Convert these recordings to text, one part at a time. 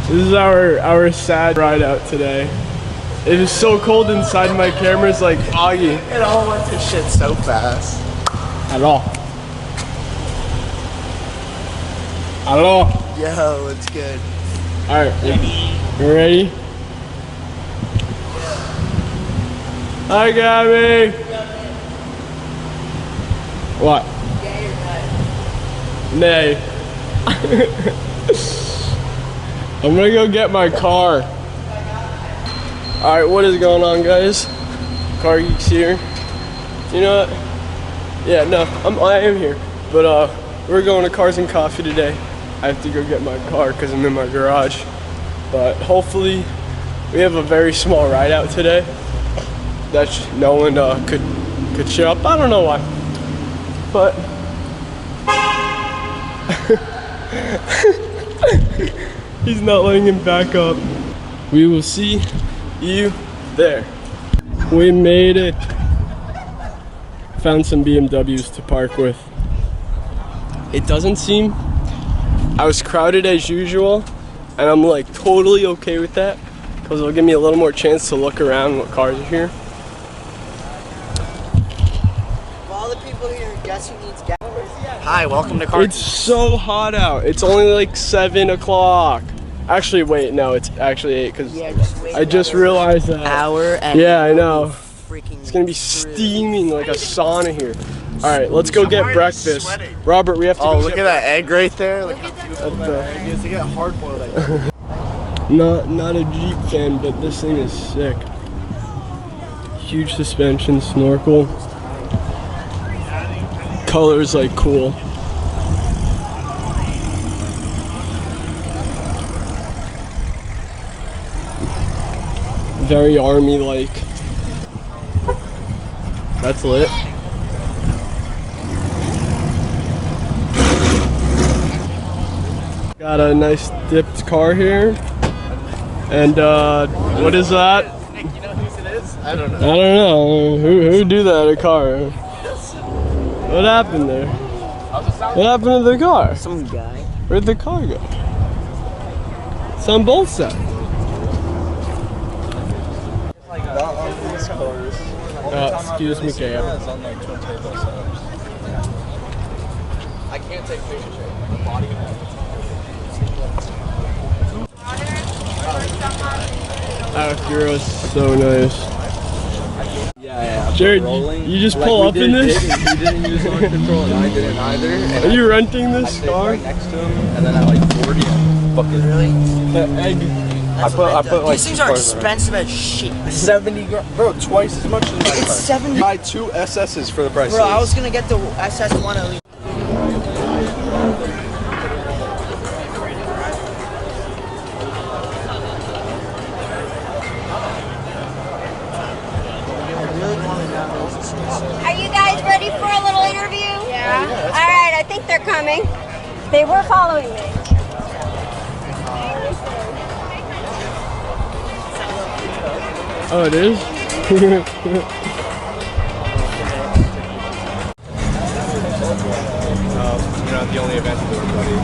This is our sad ride out today. It is so cold inside, my camera's like foggy. It all went to shit so fast. At all. At all. Yo, it's good. Alright, you ready? Hi, Gabby. What? Nay. I'm gonna go get my car. Alright, what is going on, guys? Car Geeks here. You know what? Yeah, no, I am here. But we're going to Cars and Coffee today. I have to go get my car because I'm in my garage. But hopefully we have a very small ride out today. That no one could show up. I don't know why. But he's not letting him back up. We will see you there. We made it. Found some BMWs to park with. It doesn't seem as crowded as usual, and I'm like totally okay with that because it'll give me a little more chance to look around what cars are here. All the people here, guess who needs gas? Hi, welcome to Cars. It's so hot out. It's only like 7 o'clock. Actually, wait, no, it's actually 8 because I just realized that. Hour and yeah, I know. Freaking it's gonna be steaming like a sauna here. All right, let's go get breakfast. Robert, we have to. Oh, look at that egg right there. Look how beautiful that egg is. To get hard boiled egg. Not a Jeep fan, but this thing is sick. Huge suspension, snorkel. Colors like cool. Very army-like. That's lit. Got a nice dipped car here. And what is that? Nick, you know whose it is? I don't know. I don't know. Who do that in a car? What happened there? What happened to the car? Some guy. Where'd the car go? It's on both sides. Excuse me, Cam. I can't take pictures right now. The body Acura is so nice. Yeah. Jared, you just pull up in this? He didn't use launch control and I didn't either. And are you renting this car? Right next to him, and then at like 40, fucking really? The egg. I put like these things are expensive as shit. 70 grand, bro, twice as much as my car. It's 70. Buy 2 SS's for the price. Bro, I was gonna get the SS1 at least. Are you guys ready for a little interview? Yeah. All right, I think they're coming. They were following me. Oh, it is? You're not the only event to do it, buddy.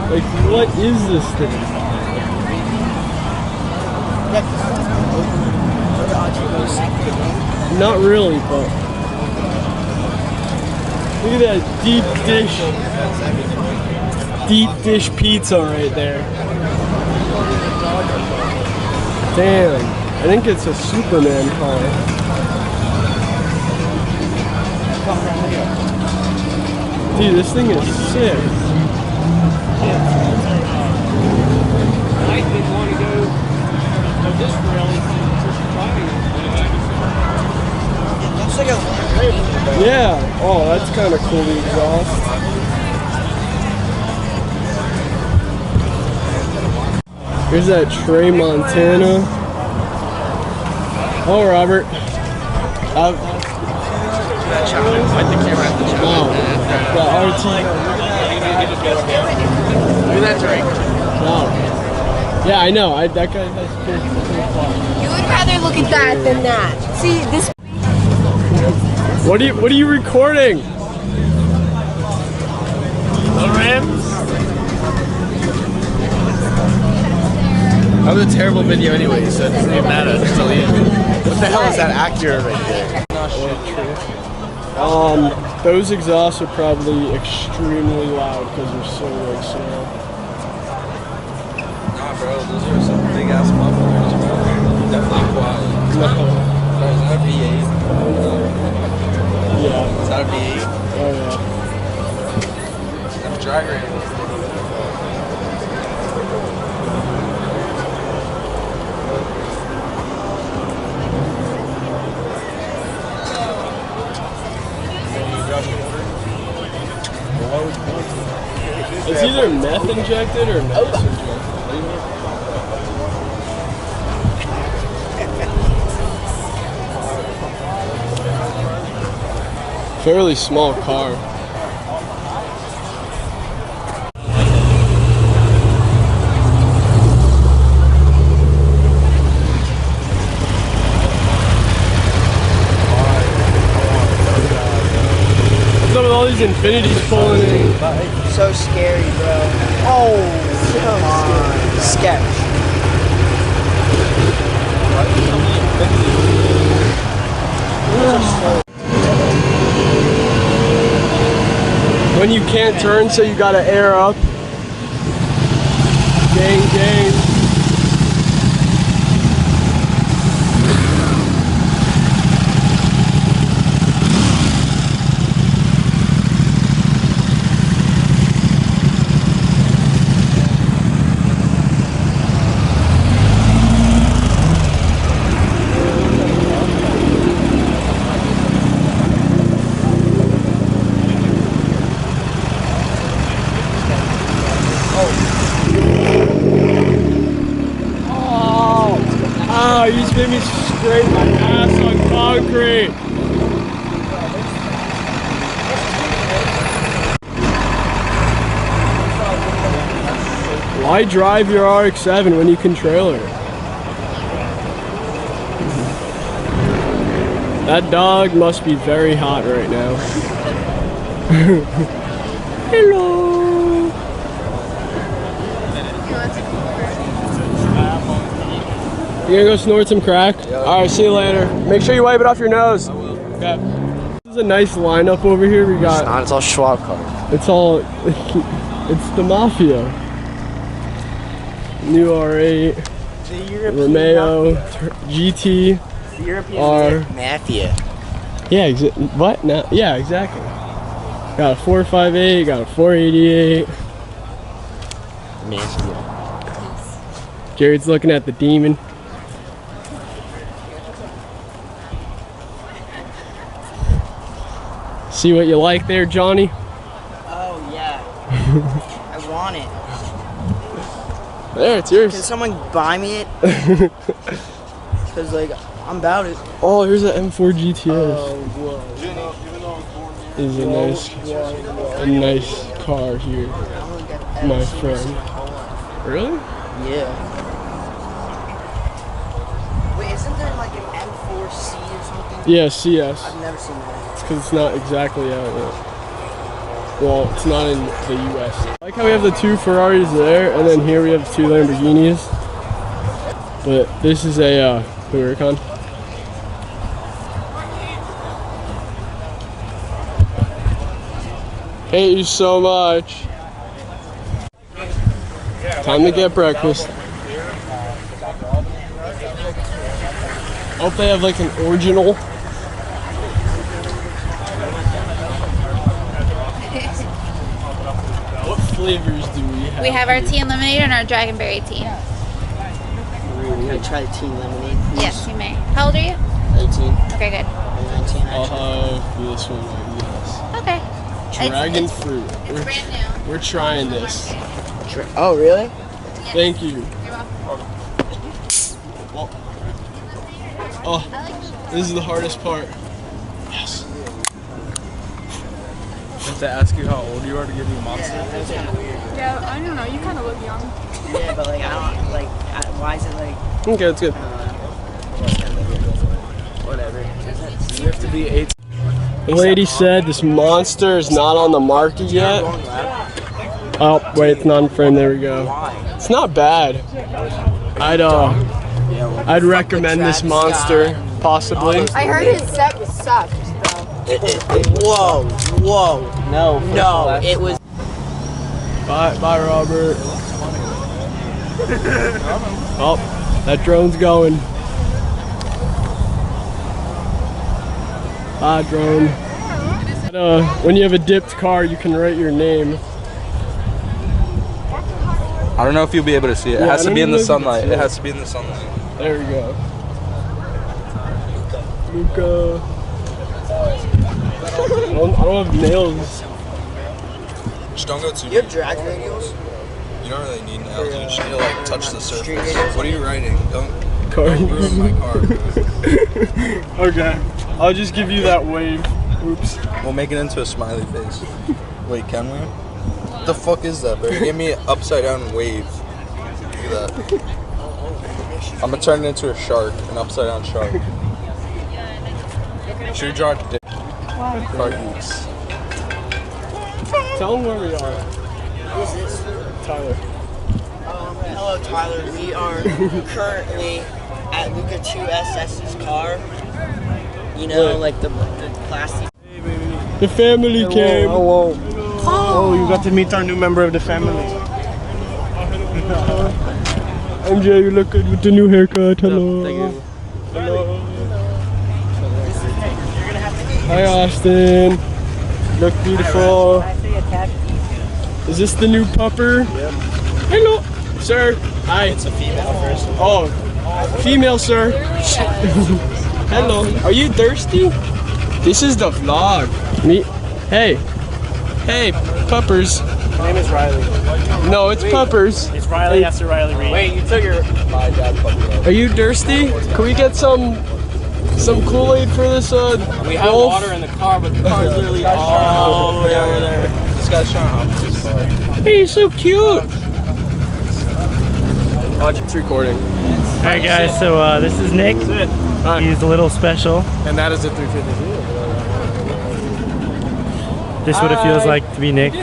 Like, what is this thing? Not really, but look at that deep dish pizza right there. Damn, I think it's a Superman car. Dude, this thing is sick. Looks like a Yeah. Oh, that's kind of cool, the exhaust. Here's that Trey Montana. Oh, Robert. That RT. Look at that Drake. Wow. Yeah, I know. That guy has cool. You would rather look at that than that. See, this. What are you recording? terrible video anyway, so it doesn't even matter. It's deleted. What the hell is that Acura right there? Those exhausts are probably extremely loud because they're so like slow. Nah, bro, those are some big ass mufflers, bro. Definitely quiet. Is that a V8? Yeah. Is that a V8? Oh yeah. That's drag race. It's either meth injected or meth injected. Fairly small car. What's up with all these Infinities pulling in? So scary, bro. Oh, so scary. Sketch. When you can't turn, so you gotta air up. Gang, gang. Oh, you just made me scrape my ass on concrete. Why drive your RX-7 when you can trailer it? That dog must be very hot right now. Hello. You gonna go snort some crack? Yep. Alright, see you later. Make sure you wipe it off your nose. I will. Okay. This is a nice lineup over here. We got. It's not. It's all Schwab cars. It's all. It's the Mafia. New R8. Romeo. GT. The European R. Mafia. Yeah. What? No. Yeah. Exactly. Got a 458. Got a 488. Mafia. Jared's looking at the Demon. See what you like there, Johnny? Oh, yeah. I want it. There, it's yours. Can someone buy me it? Because, like, I'm about it. Oh, here's an M4 GTS. Oh, whoa. This is a nice car here, my friend. Really? Yeah. Wait, isn't there like an M4C or something? Yeah, CS. I've never seen that. It's because it's not exactly out yet. Well, it's not in the US. I like how we have the two Ferraris there, and then here we have two Lamborghinis. But this is a Huracan. Hate you so much. Time to get breakfast. Hope they have like an original. What flavors do we have? We have our tea and lemonade and our dragonberry tea. Can I try the tea lemonade, please? Yes, you may. How old are you? 18. Okay, good. I'm 19, I'll actually. have this one, I guess. Okay. Dragon It's fruit. brand new. We're trying this. Oh, really? Thank you. You're welcome. Oh, this is the hardest part. Yes. I have to ask you how old you are to give you a monster. Yeah, I don't know. You kind of look young. Yeah, but like, I don't, like, why is it like, Okay, that's good. whatever. You have to be 18. The lady said this monster is not on the market yet. Oh, wait, it's not in frame. There we go. It's not bad. I'd recommend this monster, possibly. I heard his set sucked, though. Whoa. No, it was. Bye, Robert. Oh, that drone's going. Bye, drone. When you have a dipped car, you can write your name. I don't know if you'll be able to see it. It has to be in the sunlight. It has to be in the sunlight. There we go. Luca. I don't have nails. Just don't go too You have deep. drag radials? You don't really need nails. You just need to like touch the surface. What are you writing? Don't Car. ruin my car. Okay. I'll just give you that wave. Oops. We'll make it into a smiley face. Wait, can we? What the fuck is that, bro? You gave me an upside down wave. Look at that. I'm gonna turn it into a shark, an upside down shark. Should we draw a dick? Car Geeks. Tell them where we are. Who's this? Tyler. Hello, Tyler. We are currently at Luca 2SS's car. You know, like the plastic. The family came. Oh, you got to meet our new member of the family. MJ, you look good with the new haircut. Hello. Thank you. Hello. Hi, Austin. Look beautiful. Is this the new pupper? Yep. Hello, sir. Hi. It's a female first. Oh, female, sir. Hello. Are you thirsty? This is the vlog. Me. Hey. Hey, puppers. My name is Riley. No, it's puppers. It's Riley after Riley Reed. Wait, you took your. My dad fucking Are you thirsty? Can we get some Kool-Aid for this We have wolf? water in the car, but the car is literally all the way over there. This guy's trying to hop this car. Hey, you're so cute. Watch, it's recording. Alright guys, so this is Nick. He's a little special. And that is a 350. This is what it feels like to be Nick. We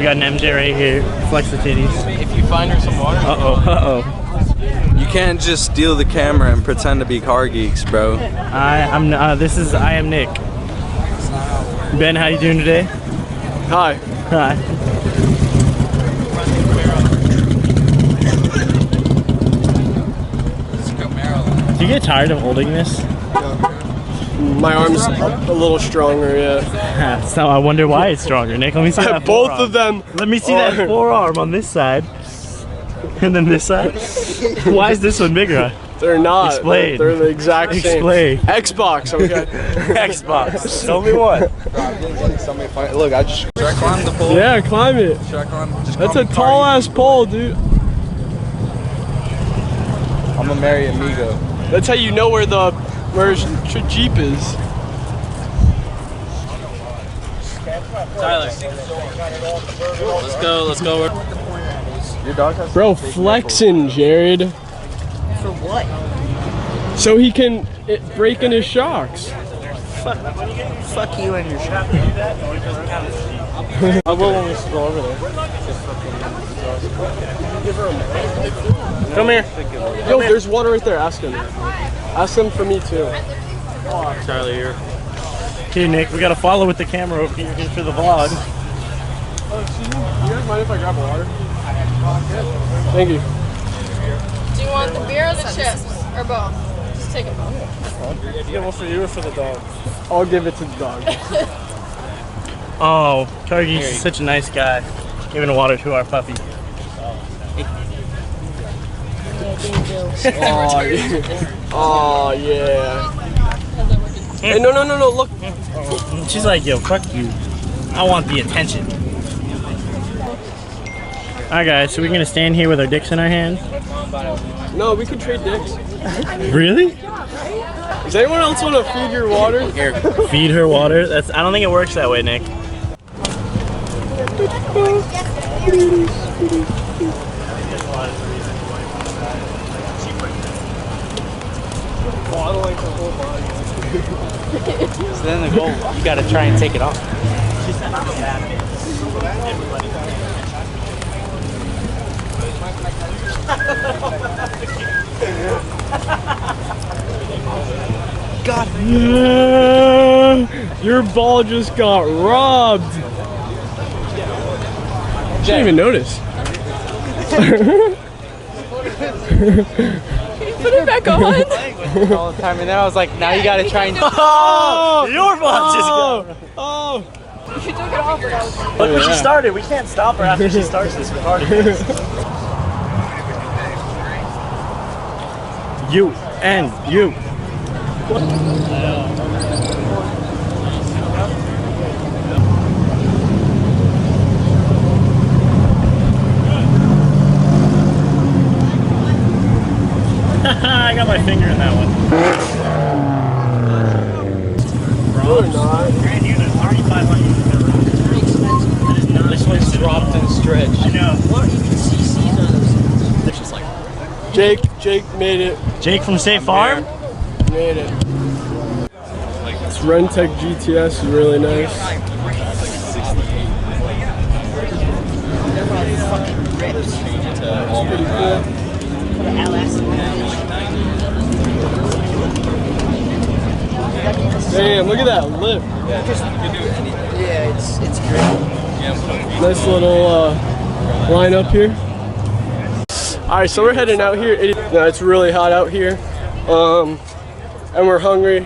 got an MJ right here. Flex the titties. If you find her some water. Uh-oh. You can't just steal the camera and pretend to be Car Geeks, bro. I am Nick. Ben, how you doing today? Hi. Hi. Do you get tired of holding this? My arm's a little stronger, yeah. So I wonder why it's stronger, Nick. Let me see that Both forearm. of them. Let me see that forearm on this side. And then this side. Why is this one bigger? They're not. Explain. They're the exact same. Explain. Xbox, okay. Xbox. Tell me what. Look, I just. Should I climb the pole? Yeah, climb it. Should I climb? Just That's call a me tall Car ass pole, dude. Geeks. I'm gonna marry Amigo. That's how you know where his Jeep is. Tyler. Let's go. Your dog has. Bro, flexing, Jared. For what? So he can break in his shocks. Fuck you and your shot. I will when we go over there. Come here. Yo, there's water right there. Ask him. Ask him for me too. Charlie here. Here, Nick, we gotta follow with the camera over here for the vlog. Oh, excuse me. You guys mind if I grab water? Thank you. Do you want the beer or the chips? Or both? Just take them both. Yeah, one for you or for the dog? I'll give it to the dog. Oh, Cargie's such a nice guy. Giving water to our puppy. Oh yeah. Hey, no, look. She's like, yo, fuck you. I want the attention. Alright guys, so we're gonna stand here with our dicks in our hands. No, we could trade dicks. Really? Does anyone else want to feed your water? Here, feed her water? I don't think it works that way, Nick. So then the goal, you gotta try and take it off. God. Yeah, your ball just got robbed. Didn't even notice. Put it back on. All the time, and then I was like, now you gotta try and. Oh, your ball just got. Oh. She took it off. Look where she started. We can't stop her after she starts this recording. You and you. I got my finger in that one. Brand unit, 3,500. This one's dropped and stretched. I know. What even CC's on those? It's just like Jake made it. Jake from State Farm. Made it. This Rentec GTS is really nice. They're probably fucking ripped. Pretty cool. Put an LS in there. Damn, look at that lip. Yeah, it's great. Nice little line up here. Alright, so we're heading out here. It's really hot out here. And we're hungry.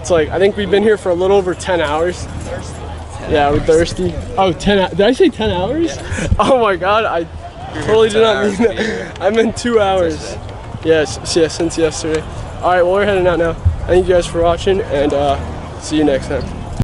It's like, I think we've been here for a little over 10 hours. Yeah, we're thirsty. Oh, 10 did I say 10 hours? Oh my god, I totally did not mean that. I meant 2 hours. Yes, yeah, since yesterday. Alright, well we're heading out now. Thank you guys for watching, and see you next time.